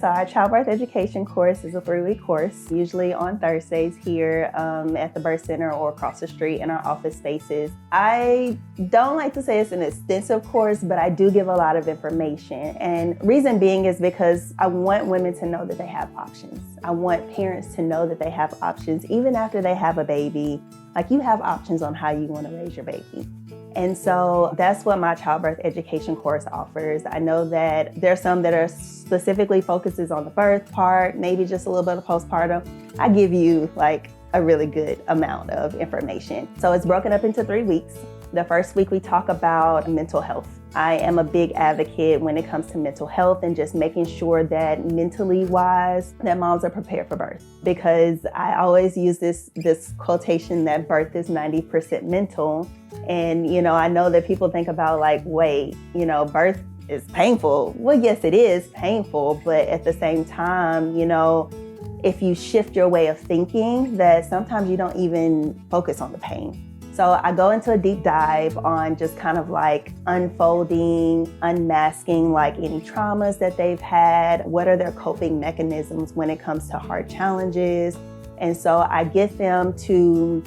So our childbirth education course is a 3-week course, usually on Thursdays here at the birth center or across the street in our office spaces. I don't like to say it's an extensive course, but I do give a lot of information. And reason being is because I want women to know that they have options. I want parents to know that they have options, even after they have a baby. Like, you have options on how you want to raise your baby. And so that's what my childbirth education course offers. I know that there's some that are specifically focuses on the birth part, maybe just a little bit of postpartum. I give you like a really good amount of information. So it's broken up into 3 weeks. The first week we talk about mental health. I am a big advocate when it comes to mental health and just making sure that mentally wise, that moms are prepared for birth. Because I always use this quotation that birth is 90% mental. And, I know that people think about like, wait, birth is painful. Well, yes, it is painful, but at the same time, if you shift your way of thinking, that sometimes you don't even focus on the pain. So I go into a deep dive on just kind of like unfolding, unmasking like any traumas that they've had. What are their coping mechanisms when it comes to hard challenges? And so I get them to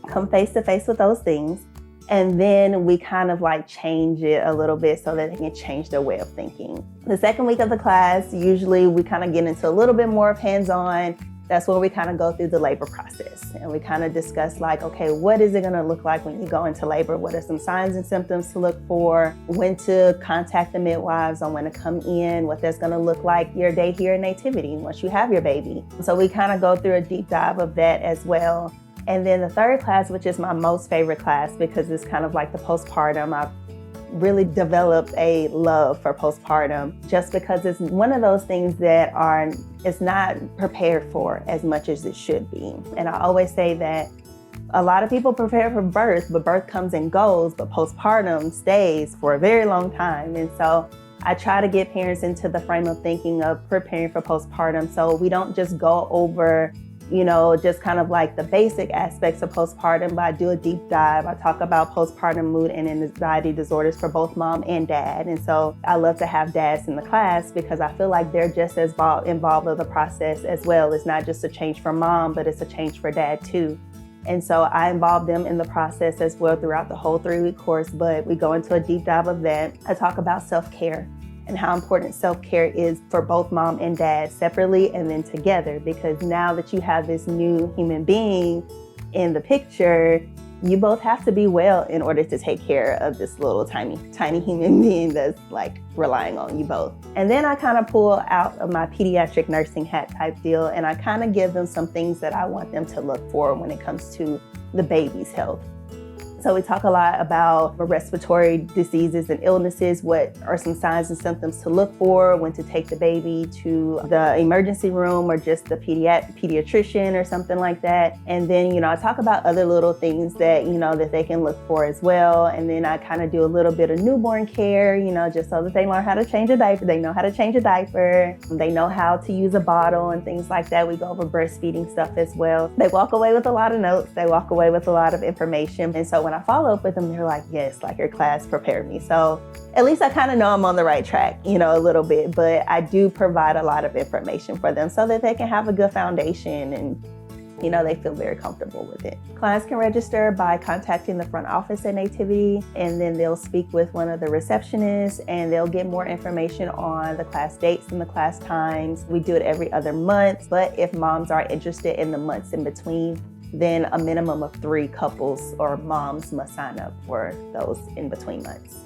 come face to face with those things. And then we kind of like change it a little bit so that they can change their way of thinking. The second week of the class, usually we kind of get into a little bit more of hands-on. That's where we kind of go through the labor process and we kind of discuss like, okay, what is it going to look like when you go into labor? What are some signs and symptoms to look for? When to contact the midwives on when to come in, what that's going to look like your day here in Nativiti once you have your baby. So we kind of go through a deep dive of that as well. And then the third class, which is my most favorite class because it's kind of like the postpartum, I've really developed a love for postpartum just because it's one of those things that it's not prepared for as much as it should be. And I always say that a lot of people prepare for birth, but birth comes and goes, but postpartum stays for a very long time. And so I try to get parents into the frame of thinking of preparing for postpartum so we don't just go over just kind of like the basic aspects of postpartum, but I do a deep dive. I talk about postpartum mood and anxiety disorders for both mom and dad. And so I love to have dads in the class because I feel like they're just as involved with the process as well. It's not just a change for mom, but it's a change for dad too. And so I involve them in the process as well throughout the whole 3-week course, but we go into a deep dive of that. I talk about self-care and how important self-care is for both mom and dad separately and then together, because now that you have this new human being in the picture, you both have to be well in order to take care of this little tiny human being that's like relying on you both. And then I kind of pull out of my pediatric nursing hat type deal and I kind of give them some things that I want them to look for when it comes to the baby's health. So we talk a lot about respiratory diseases and illnesses, what are some signs and symptoms to look for, when to take the baby to the emergency room or just the pediatrician or something like that. And then, I talk about other little things that, that they can look for as well. And then I kind of do a little bit of newborn care, just so that they learn how to change a diaper. They know how to change a diaper. They know how to use a bottle and things like that. We go over breastfeeding stuff as well. They walk away with a lot of notes. They walk away with a lot of information. And so when I follow up with them, they're like, yes, like your class prepared me. So at least I kind of know I'm on the right track, a little bit, but I do provide a lot of information for them so that they can have a good foundation and, they feel very comfortable with it. Clients can register by contacting the front office at Nativiti, and then they'll speak with one of the receptionists and they'll get more information on the class dates and the class times. We do it every other month, but if moms are interested in the months in between, then a minimum of 3 couples or moms must sign up for those in between months.